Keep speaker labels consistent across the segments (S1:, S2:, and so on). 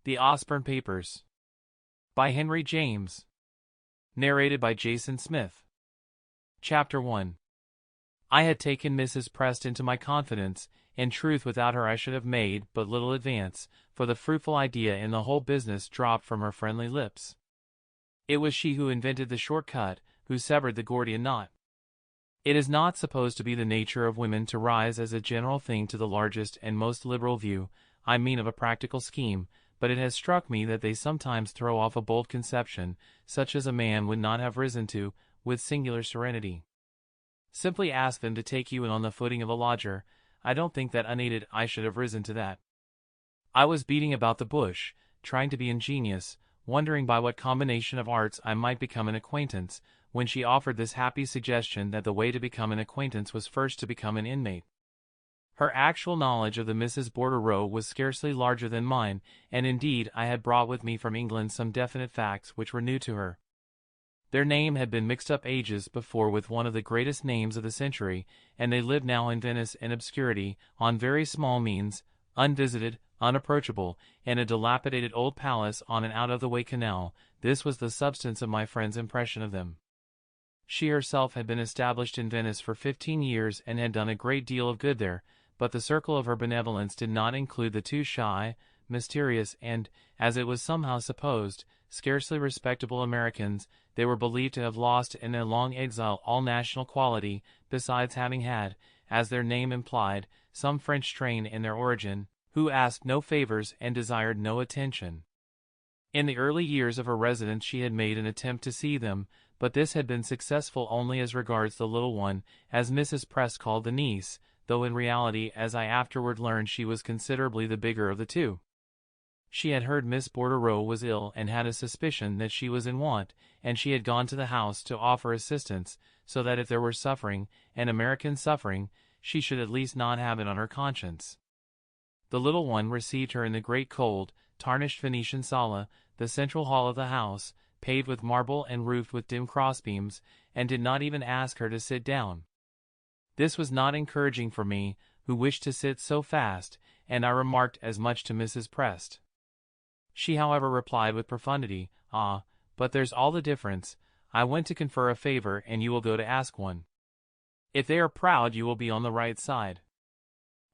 S1: The Aspern Papers. By Henry James. Narrated by Jason Smith. Chapter 1. I had taken Mrs. Prest into my confidence. In truth, without her I should have made but little advance, for the fruitful idea in the whole business dropped from her friendly lips. It was she who invented the short cut, who severed the Gordian knot. It is not supposed to be the nature of women to rise as a general thing to the largest and most liberal view, I mean of a practical scheme, but it has struck me that they sometimes throw off a bold conception, such as a man would not have risen to, with singular serenity. Simply ask them to take you in on the footing of a lodger. I don't think that unaided I should have risen to that. I was beating about the bush, trying to be ingenious, wondering by what combination of arts I might become an acquaintance, when she offered this happy suggestion that the way to become an acquaintance was first to become an inmate. Her actual knowledge of the Misses Bordereau was scarcely larger than mine, and indeed I had brought with me from England some definite facts which were new to her. Their name had been mixed up ages before with one of the greatest names of the century, and they lived now in Venice in obscurity, on very small means, unvisited, unapproachable, in a dilapidated old palace on an out-of-the-way canal. This was the substance of my friend's impression of them. She herself had been established in Venice for 15 years and had done a great deal of good there, but the circle of her benevolence did not include the too shy, mysterious, and, as it was somehow supposed, scarcely respectable Americans. They were believed to have lost in their long exile all national quality, besides having had, as their name implied, some French strain in their origin, who asked no favors and desired no attention. In the early years of her residence she had made an attempt to see them, but this had been successful only as regards the little one, as Mrs. Prest called the niece, though in reality, as I afterward learned, she was considerably the bigger of the two. She had heard Miss Bordereau was ill and had a suspicion that she was in want, and she had gone to the house to offer assistance, so that if there were suffering, and American suffering, she should at least not have it on her conscience. The little one received her in the great cold, tarnished Venetian sala, the central hall of the house, paved with marble and roofed with dim crossbeams, and did not even ask her to sit down. This was not encouraging for me, who wished to sit so fast, and I remarked as much to Mrs. Prest. She however replied with profundity, "Ah, but there's all the difference. I went to confer a favor and you will go to ask one. If they are proud you will be on the right side."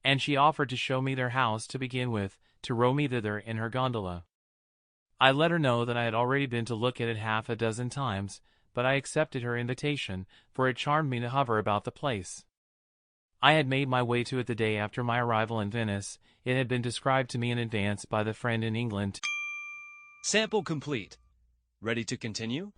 S1: And she offered to show me their house to begin with, to row me thither in her gondola. I let her know that I had already been to look at it half a dozen times, but I accepted her invitation, for it charmed me to hover about the place. I had made my way to it the day after my arrival in Venice. It had been described to me in advance by the friend in England.
S2: Sample complete. Ready to continue?